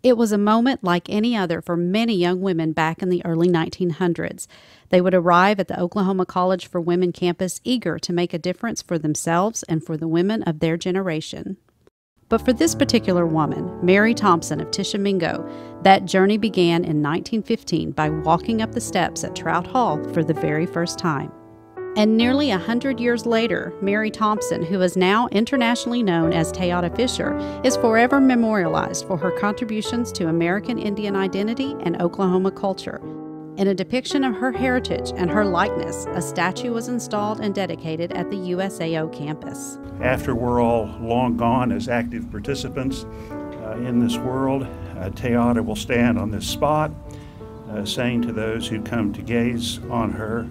It was a moment like any other for many young women back in the early 1900s. They would arrive at the Oklahoma College for Women campus eager to make a difference for themselves and for the women of their generation. But for this particular woman, Mary Thompson of Tishomingo, that journey began in 1915 by walking up the steps at Trout Hall for the very first time. And nearly 100 years later, Mary Thompson, who is now internationally known as Thompson Fisher, is forever memorialized for her contributions to American Indian identity and Oklahoma culture. In a depiction of her heritage and her likeness, a statue was installed and dedicated at the USAO campus. After we're all long gone as active participants in this world, Thompson will stand on this spot, saying to those who come to gaze on her,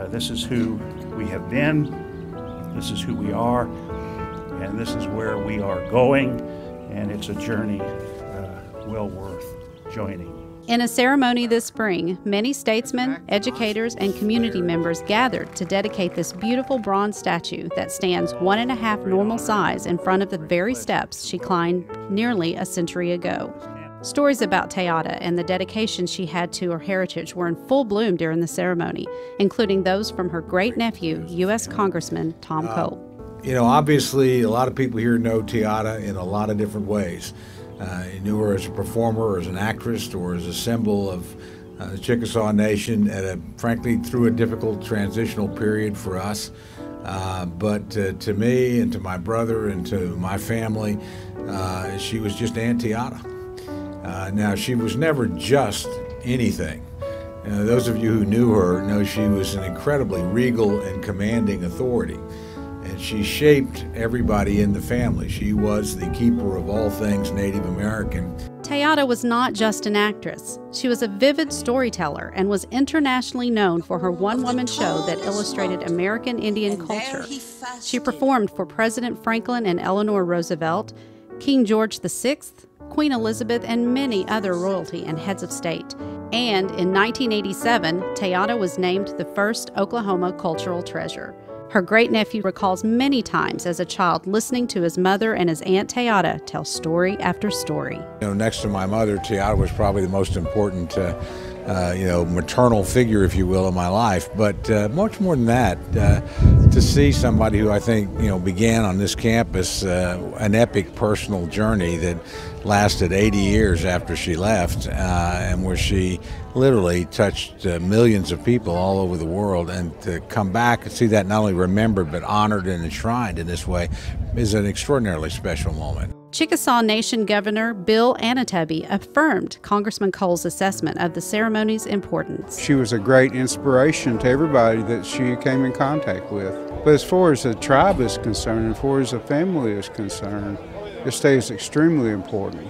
this is who we have been, this is who we are, and this is where we are going, and it's a journey well worth joining. In a ceremony this spring, many statesmen, educators, and community members gathered to dedicate this beautiful bronze statue that stands 1.5 normal size in front of the very steps she climbed nearly a century ago. Stories about Thompson and the dedication she had to her heritage were in full bloom during the ceremony, including those from her great-nephew, U.S. Congressman Tom Cole. You know, obviously, a lot of people here know Thompson in a lot of different ways. You knew her as a performer, or as an actress, or as a symbol of the Chickasaw Nation frankly, through a difficult transitional period for us. But to me and to my brother and to my family, she was just Aunt Thompson. Now, she was never just anything. Those of you who knew her know she was an incredibly regal and commanding authority. And she shaped everybody in the family. She was the keeper of all things Native American. Thompson was not just an actress. She was a vivid storyteller and was internationally known for her one-woman show that illustrated American Indian culture. She performed for President Franklin and Eleanor Roosevelt, King George VI, Queen Elizabeth, and many other royalty and heads of state. And in 1987, Thompson was named the first Oklahoma cultural treasure. Her great-nephew recalls many times as a child listening to his mother and his Aunt Thompson tell story after story. Next to my mother, Thompson was probably the most important, maternal figure, if you will, in my life. But much more than that, to see somebody who I think, began on this campus an epic personal journey that lasted 80 years after she left, and where she literally touched millions of people all over the world, and to come back and see that not only remembered but honored and enshrined in this way is an extraordinarily special moment. Chickasaw Nation Governor Bill Anatubby affirmed Congressman Cole's assessment of the ceremony's importance. She was a great inspiration to everybody that she came in contact with. But as far as the tribe is concerned, and as far as the family is concerned, this day is extremely important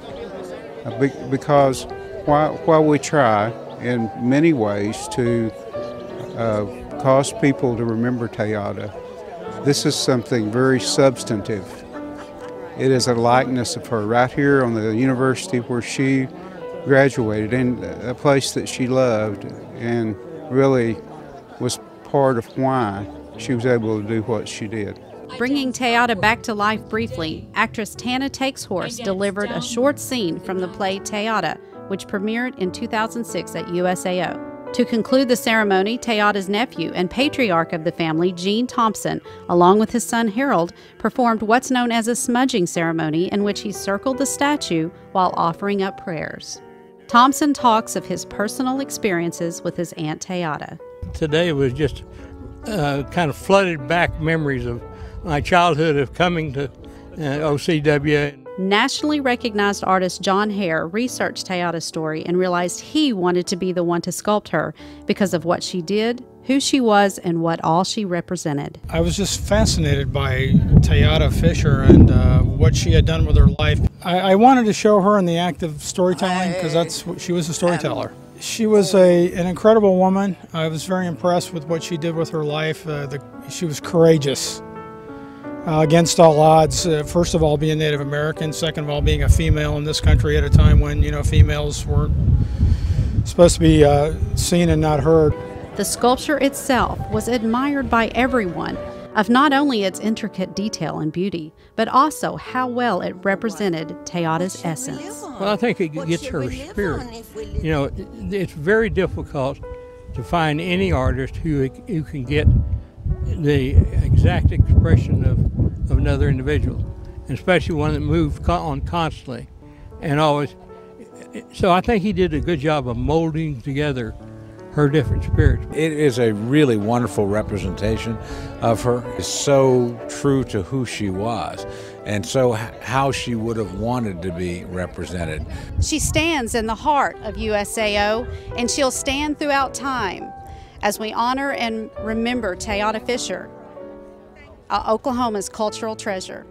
because while we try in many ways to cause people to remember Thompson, this is something very substantive. It is a likeness of her right here on the university where she graduated, in a place that she loved and really was part of why she was able to do what she did. Bringing Thompson back to life briefly, actress Tana Takeshorse delivered a short scene from the play Thompson, which premiered in 2006 at USAO. To conclude the ceremony, Thompson's nephew and patriarch of the family, Gene Thompson, along with his son Harold, performed what's known as a smudging ceremony in which he circled the statue while offering up prayers. Thompson talks of his personal experiences with his Aunt Thompson. Today was just kind of flooded back memories of my childhood of coming to OCW. Nationally recognized artist John Hare researched Thompson's story and realized he wanted to be the one to sculpt her because of what she did, who she was, and what all she represented. I was just fascinated by Thompson Fisher and what she had done with her life. I wanted to show her in the act of storytelling because that's what she was, a storyteller. She was an incredible woman. I was very impressed with what she did with her life. She was courageous. Against all odds, first of all being Native American, second of all being a female in this country at a time when, females weren't supposed to be seen and not heard. The sculpture itself was admired by everyone. of not only its intricate detail and beauty, but also how well it represented Teoda's essence. Well, I think it gets her spirit. You know, it's very difficult to find any artist who can get the exact expression of another individual, and especially one that moved on constantly and always. So I think he did a good job of molding together her different spirits. It is a really wonderful representation of her. It's so true to who she was and so how she would have wanted to be represented. She stands in the heart of USAO, and she'll stand throughout time as we honor and remember Teoda Fisher, Oklahoma's cultural treasure.